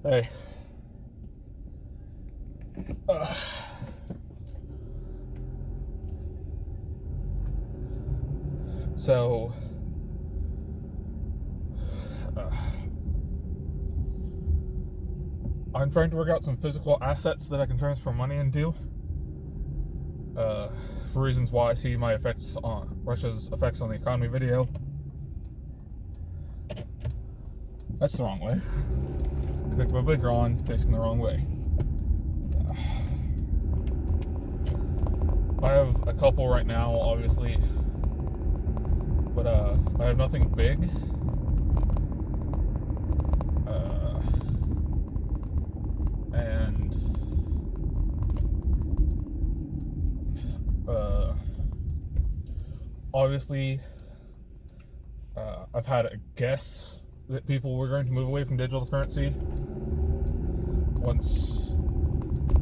Hey. Uh, so, uh, I'm trying to work out some physical assets that I can transfer money into. For reasons why I see my effects on Russia's effects on the economy video. That's the wrong way. I clicked my blinker on, facing the wrong way. I have a couple right now, obviously, but I have nothing big. And obviously, I've had a guess that people were going to move away from digital currency once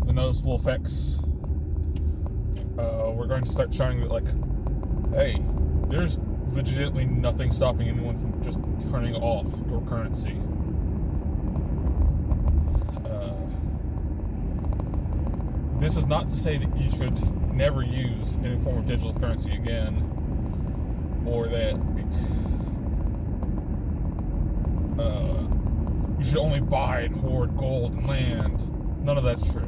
the noticeable effects we're going to start showing that, like, hey, there's legitimately nothing stopping anyone from just turning off your currency. This is not to say that you should never use any form of digital currency again, or that you should only buy and hoard gold and land. None of that's true.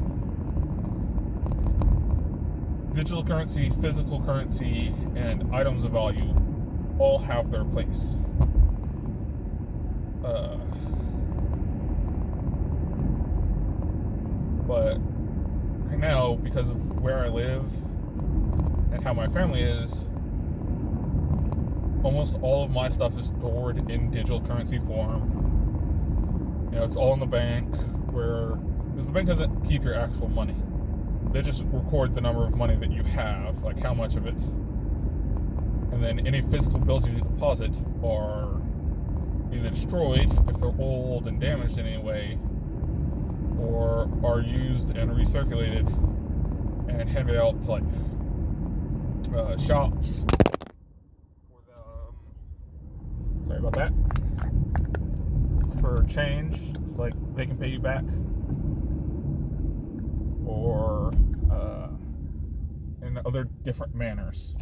Digital currency, physical currency, and items of value all have their place. But right now, because of where I live and how my family is, almost all of my stuff is stored in digital currency form. You know, it's all in the bank, because the bank doesn't keep your actual money. They just record the number of money that you have, like how much of it. And then any physical bills you deposit are either destroyed if they're old and damaged in any way, or are used and recirculated and handed out to, like, shops for the, sorry about that, for change. It's like they can pay you back, or in other different manners.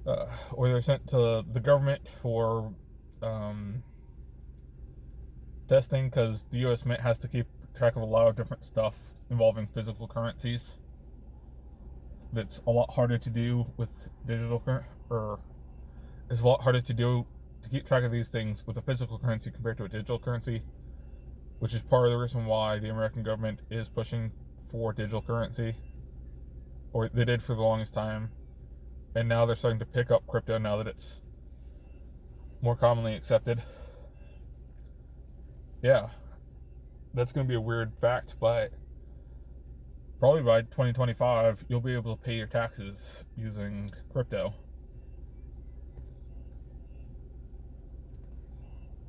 Or they're sent to the government for testing, because the U.S. Mint has to keep track of a lot of different stuff involving physical currencies. That's a lot harder to do with digital or it's a lot harder to do to keep track of these things with a physical currency compared to a digital currency, which is part of the reason why the American government is pushing for digital currency, or they did for the longest time, and now they're starting to pick up crypto now that it's more commonly accepted. Yeah, that's going to be a weird fact, but probably by 2025, you'll be able to pay your taxes using crypto.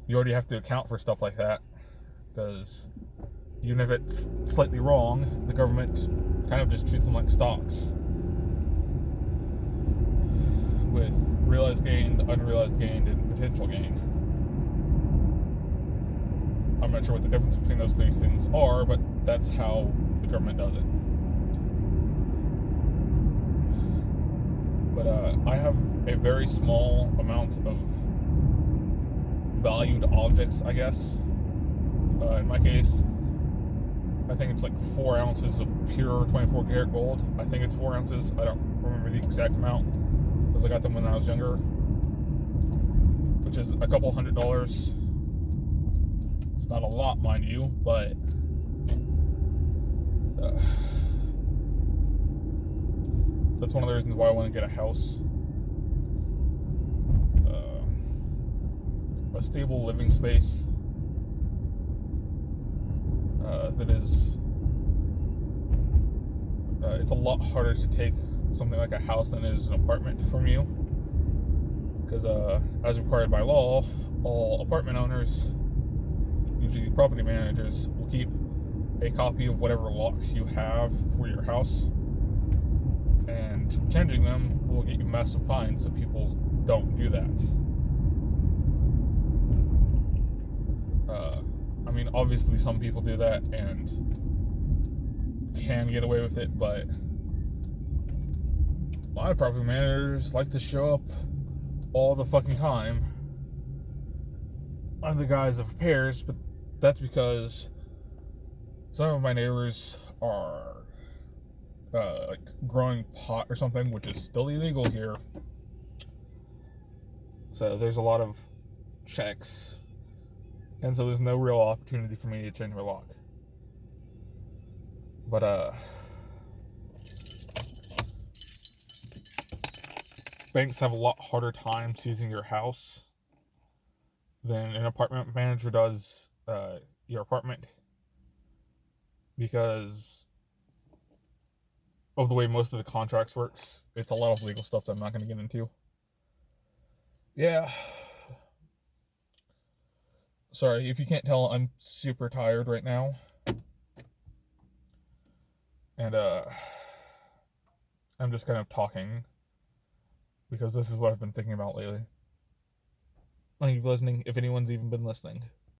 You already have to account for stuff like that, because even if it's slightly wrong, the government kind of just treats them like stocks, with realized gain, unrealized gain, and potential gain. I'm not sure what the difference between those three things are, but that's how the government does it. But I have a very small amount of valued objects, I guess. In my case, I think it's like 4 ounces of pure 24 karat gold. I think it's 4 ounces. I don't remember the exact amount, because I got them when I was younger, which is a couple $100. It's not a lot, mind you, but that's one of the reasons why I want to get a house. A stable living space that is, it's a lot harder to take something like a house than it is an apartment from you, because as required by law, all apartment owners, usually property managers, will keep a copy of whatever locks you have for your house, and changing them will get you massive fines, so people don't do that. I mean, obviously some people do that and can get away with it, but a lot of property managers like to show up all the fucking time under the guise of repairs, but that's because some of my neighbors are like growing pot or something, which is still illegal here. So there's a lot of checks, and so there's no real opportunity for me to change my lock. But banks have a lot harder time seizing your house than an apartment manager does your apartment, because of the way most of the contracts works. It's a lot of legal stuff that I'm not going to get into. Yeah. Sorry, if you can't tell, I'm super tired right now. And I'm just kind of talking because this is what I've been thinking about lately. Thank you for listening, if anyone's even been listening.